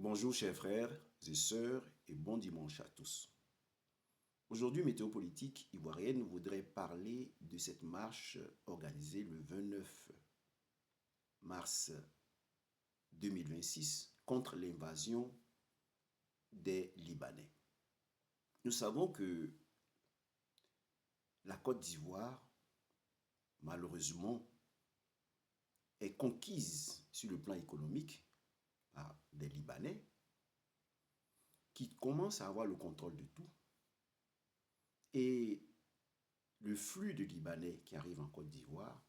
Bonjour chers frères et sœurs et bon dimanche à tous. Aujourd'hui, Météo Politique ivoirienne voudrait parler de cette marche organisée le 29 mars 2026 contre l'invasion des Libanais. Nous savons que la Côte d'Ivoire, malheureusement, est conquise sur le plan économique par des Libanais qui commencent à avoir le contrôle de tout. Et le flux de Libanais qui arrivent en Côte d'Ivoire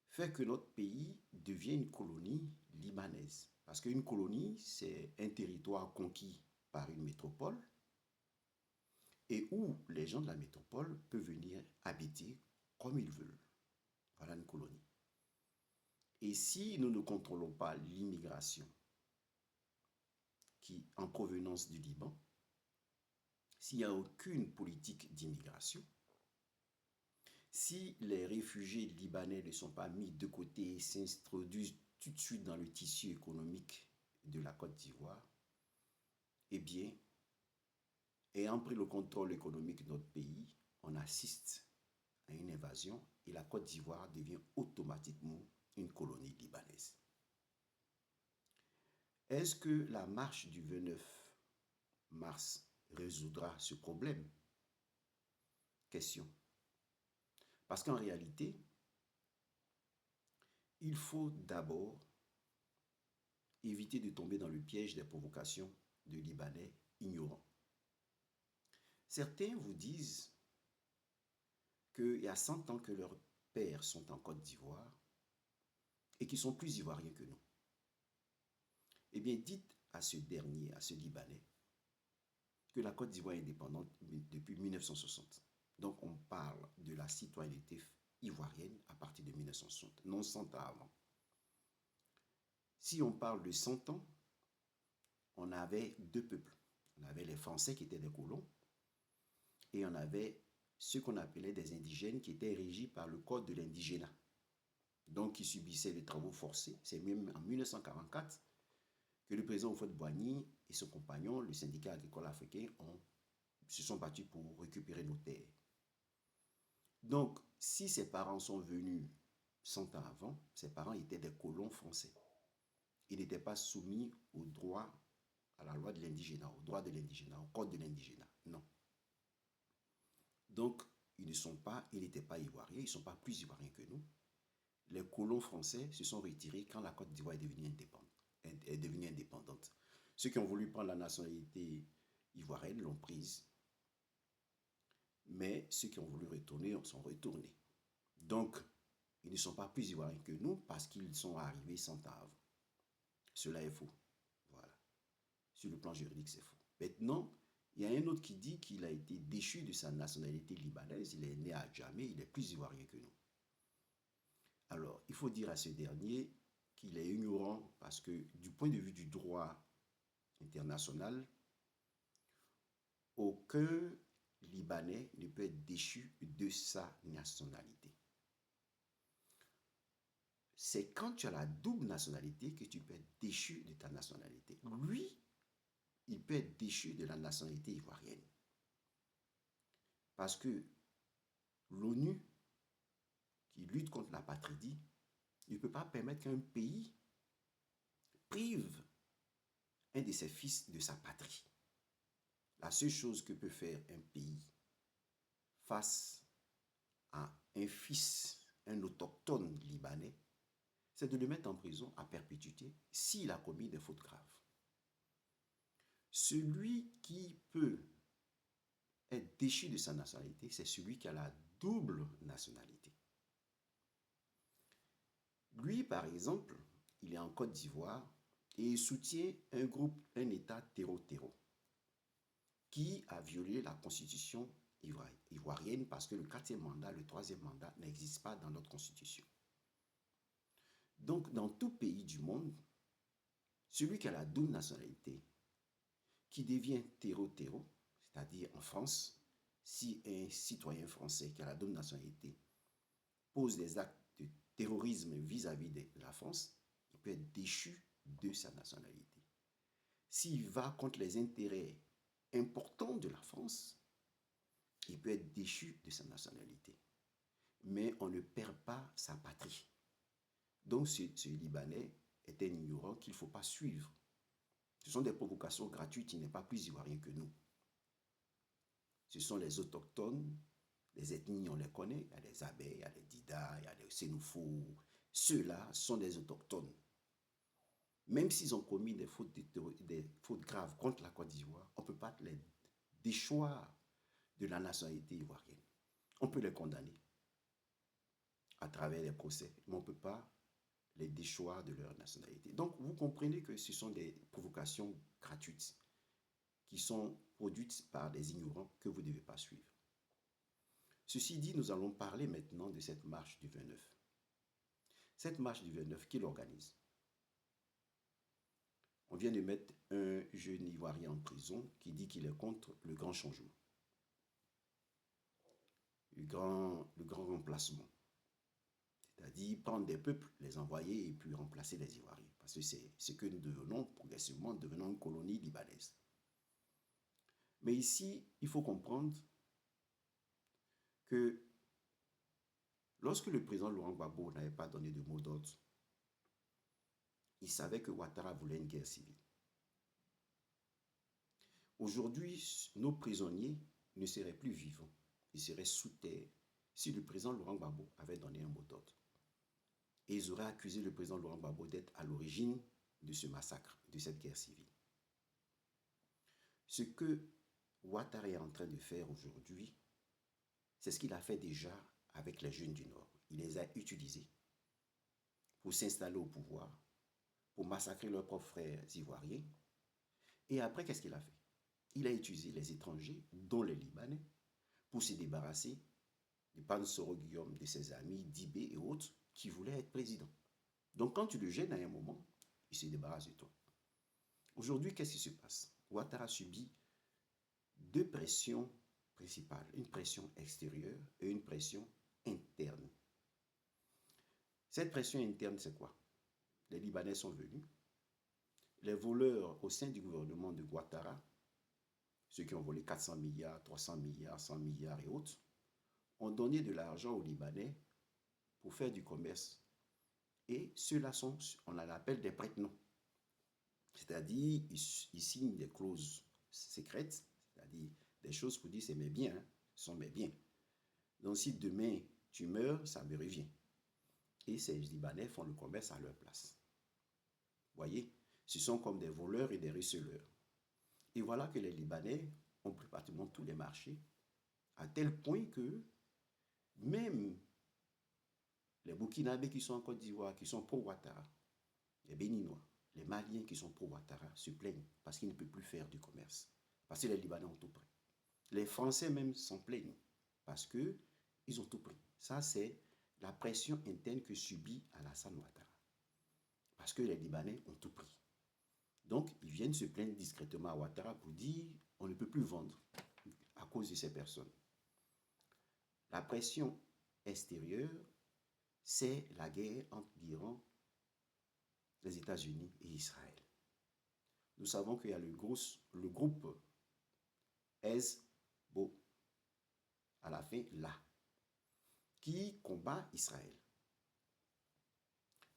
fait que notre pays devient une colonie libanaise. Parce qu'une colonie, c'est un territoire conquis par une métropole et où les gens de la métropole peuvent venir habiter comme ils veulent. Voilà une colonie. Et si nous ne contrôlons pas l'immigration qui en provenance du Liban, s'il n'y a aucune politique d'immigration, si les réfugiés libanais ne sont pas mis de côté et s'introduisent tout de suite dans le tissu économique de la Côte d'Ivoire, eh bien, ayant pris le contrôle économique de notre pays, on assiste à une invasion et la Côte d'Ivoire devient automatiquement une colonie libanaise. Est-ce que la marche du 29 mars résoudra ce problème? Question. Parce qu'en réalité, il faut d'abord éviter de tomber dans le piège des provocations de Libanais ignorants. Certains vous disent qu'il y a 100 ans que leurs pères sont en Côte d'Ivoire et qu'ils sont plus ivoiriens que nous. Eh bien, dites à ce dernier, à ce Libanais, que la Côte d'Ivoire est indépendante depuis 1960. Donc, on parle de la citoyenneté ivoirienne à partir de 1960, non 100 ans avant. Si on parle de 100 ans, on avait deux peuples. On avait les Français qui étaient des colons et on avait ceux qu'on appelait des indigènes qui étaient régis par le code de l'indigénat. Donc, qui subissaient les travaux forcés. C'est même en 1944 que le président Houphouët-Boigny et son compagnon, le syndicat agricole africain, se sont battus pour récupérer nos terres. Donc, si ses parents sont venus 100 ans avant, ses parents étaient des colons français. Ils n'étaient pas soumis au droit, à la loi de l'indigénat, au droit de l'indigénat, au code de l'indigénat. Non. Donc, ils n'étaient pas ivoiriens, ils ne sont pas plus ivoiriens que nous. Les colons français se sont retirés quand la Côte d'Ivoire est devenue indépendante. Ceux qui ont voulu prendre la nationalité ivoirienne l'ont prise, mais ceux qui ont voulu retourner sont retournés. Donc, ils ne sont pas plus ivoiriens que nous parce qu'ils sont arrivés 100 ans avant. Cela est faux. Voilà. Sur le plan juridique, c'est faux. Maintenant, il y a un autre qui dit qu'il a été déchu de sa nationalité libanaise, il est né à Djamé, il est plus ivoirien que nous. Alors, il faut dire à ce dernier qu'il est ignorant parce que du point de vue du droit international, aucun Libanais ne peut être déchu de sa nationalité. C'est quand tu as la double nationalité que tu peux être déchu de ta nationalité. Lui, il peut être déchu de la nationalité ivoirienne. Parce que l'ONU, qui lutte contre l'apatridie, ne peut pas permettre qu'un pays prive un de ses fils de sa patrie. La seule chose que peut faire un pays face à un fils, un autochtone libanais, c'est de le mettre en prison à perpétuité s'il a commis des fautes graves. Celui qui peut être déchu de sa nationalité, c'est celui qui a la double nationalité. Lui, par exemple, il est en Côte d'Ivoire et il soutient un groupe, un État terreau-terreau, qui a violé la constitution ivoirienne parce que le 4e mandat, le 3e mandat n'existe pas dans notre constitution. Donc, dans tout pays du monde, celui qui a la double nationalité, qui devient terreau-terreau, c'est-à-dire en France, si un citoyen français qui a la double nationalité pose des actes de terrorisme vis-à-vis de la France, il peut être déchu de sa nationalité. s'il va contre les intérêts importants de la France, il peut être déchu de sa nationalité. Mais on ne perd pas sa patrie. Donc ce Libanais est un ignorant qu'il ne faut pas suivre. Ce sont des provocations gratuites, il n'est pas plus ivoirien que nous. Ce sont les autochtones, les ethnies, on les connaît, il y a les Abé, il y a les Dida, il y a les Sénoufo. Ceux-là sont des autochtones. Même s'ils ont commis des fautes graves contre la Côte d'Ivoire, on ne peut pas les déchoir de la nationalité ivoirienne. On peut les condamner à travers les procès, mais on ne peut pas les déchoir de leur nationalité. Donc, vous comprenez que ce sont des provocations gratuites qui sont produites par des ignorants que vous ne devez pas suivre. Ceci dit, nous allons parler maintenant de cette marche du 29. Cette marche du 29, qui l'organise? On vient de mettre un jeune Ivoirien en prison qui dit qu'il est contre le grand changement, le grand remplacement. C'est-à-dire prendre des peuples, les envoyer et puis remplacer les Ivoiriens. Parce que c'est ce que nous devenons progressivement, devenons une colonie libanaise. Mais ici, il faut comprendre que lorsque le président Laurent Gbagbo n'avait pas donné de mot d'ordre, il savait que Ouattara voulait une guerre civile. Aujourd'hui, nos prisonniers ne seraient plus vivants. Ils seraient sous terre si le président Laurent Gbagbo avait donné un mot d'ordre. Et ils auraient accusé le président Laurent Gbagbo d'être à l'origine de ce massacre, de cette guerre civile. Ce que Ouattara est en train de faire aujourd'hui, c'est ce qu'il a fait déjà avec les jeunes du Nord. Il les a utilisés pour s'installer au pouvoir, pour massacrer leurs propres frères ivoiriens. Et après, qu'est-ce qu'il a fait? Il a utilisé les étrangers, dont les Libanais, pour se débarrasser de Pansoro Guillaume, de ses amis, d'Ibé et autres, qui voulaient être président. Donc quand tu le gênes à un moment, il se débarrasse de toi. Aujourd'hui, qu'est-ce qui se passe? Ouattara subit deux pressions principales, une pression extérieure et une pression interne. Cette pression interne, c'est quoi? Les Libanais sont venus. Les voleurs au sein du gouvernement de Ouattara, ceux qui ont volé 400 milliards, 300 milliards, 100 milliards et autres, ont donné de l'argent aux Libanais pour faire du commerce. Et ceux-là sont, on l'appelle des prête-noms. C'est-à-dire, ils signent des clauses secrètes, c'est-à-dire des choses pour dire c'est mes biens, ce sont mes biens. Donc si demain tu meurs, ça me revient. Et ces Libanais font le commerce à leur place. Vous voyez, ce sont comme des voleurs et des receleurs. Et voilà que les Libanais ont pris pratiquement tous les marchés, à tel point que même les Burkinabés qui sont en Côte d'Ivoire, qui sont pro-Ouattara, les Béninois, les Maliens qui sont pro-Ouattara se plaignent parce qu'ils ne peuvent plus faire du commerce. Parce que les Libanais ont tout pris. Les Français même s'en plaignent parce qu'ils ont tout pris. Ça, c'est la pression interne que subit Alassane Ouattara. Parce que les Libanais ont tout pris. Donc, ils viennent se plaindre discrètement à Ouattara pour dire on ne peut plus vendre à cause de ces personnes. La pression extérieure, c'est la guerre entre l'Iran, les États-Unis et Israël. Nous savons qu'il y a le groupe Hezbollah, à la fin là, qui combat Israël.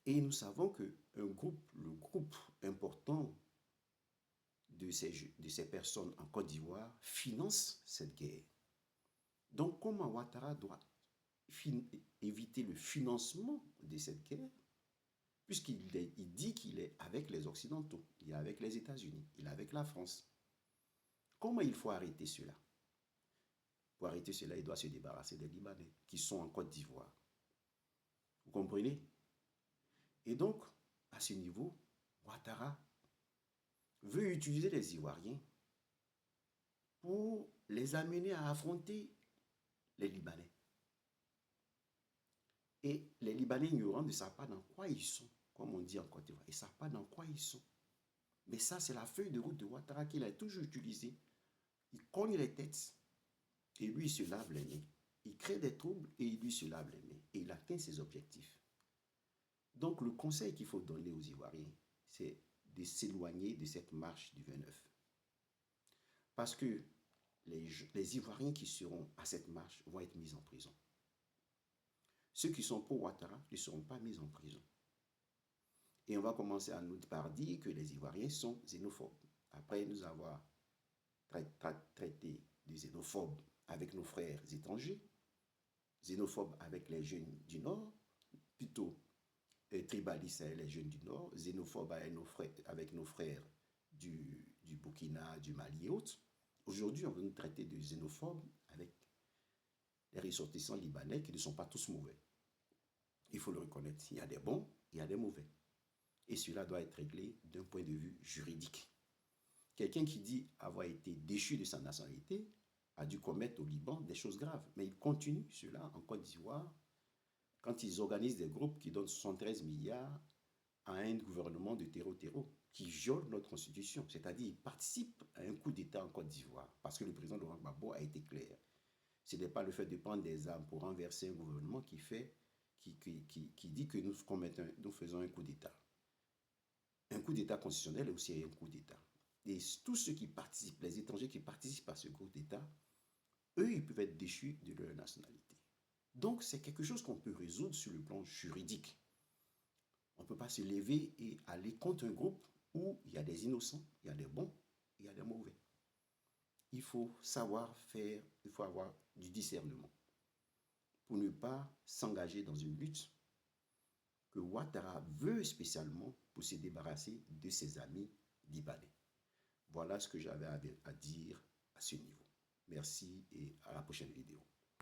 Et nous savons que le groupe important de ces personnes en Côte d'Ivoire finance cette guerre. Donc comment Ouattara doit éviter le financement de cette guerre, puisqu'il dit qu'il est avec les Occidentaux, il est avec les États-Unis, il est avec la France. Comment il faut arrêter cela? Pour arrêter cela, il doit se débarrasser des Libanais qui sont en Côte d'Ivoire. Vous comprenez? Et donc, à ce niveau, Ouattara veut utiliser les Ivoiriens pour les amener à affronter les Libanais. Et les Libanais ignorants ne savent pas dans quoi ils sont, comme on dit en Côte d'Ivoire. Ils ne savent pas dans quoi ils sont. Mais ça, c'est la feuille de route de Ouattara qu'il a toujours utilisée. Il cogne les têtes et lui, il se lave les mains. Il crée des troubles et lui se lave les mains. Et il atteint ses objectifs. Donc, le conseil qu'il faut donner aux Ivoiriens, c'est de s'éloigner de cette marche du 29. Parce que les Ivoiriens qui seront à cette marche vont être mis en prison. Ceux qui sont pour Ouattara ne seront pas mis en prison. Et on va commencer par dire que les Ivoiriens sont xénophobes. Après nous avoir traité de xénophobes avec nos frères étrangers, xénophobes avec les jeunes du Nord, plutôt tribalistes avec les jeunes du Nord, xénophobes avec nos frères du Burkina, du Mali et autres. Aujourd'hui, on veut nous traiter de xénophobes avec les ressortissants libanais qui ne sont pas tous mauvais. Il faut le reconnaître, il y a des bons, il y a des mauvais. Et cela doit être réglé d'un point de vue juridique. Quelqu'un qui dit avoir été déchu de sa nationalité a dû commettre au Liban des choses graves. Mais il continue cela en Côte d'Ivoire quand ils organisent des groupes qui donnent 73 milliards à un gouvernement de terreau qui viole notre constitution. C'est-à-dire ils participent à un coup d'État en Côte d'Ivoire parce que le président Laurent Gbagbo a été clair. Ce n'est pas le fait de prendre des armes pour renverser un gouvernement qui dit que nous faisons un coup d'État. Un coup d'État constitutionnel est aussi un coup d'État. Et tous ceux qui participent, les étrangers qui participent à ce coup d'État, eux, ils peuvent être déchus de leur nationalité. Donc, c'est quelque chose qu'on peut résoudre sur le plan juridique. On ne peut pas se lever et aller contre un groupe où il y a des innocents, il y a des bons, il y a des mauvais. Il faut savoir faire, il faut avoir du discernement pour ne pas s'engager dans une lutte que Ouattara veut spécialement pour se débarrasser de ses amis libanais. Voilà ce que j'avais à dire à ce niveau. Merci et à la prochaine vidéo.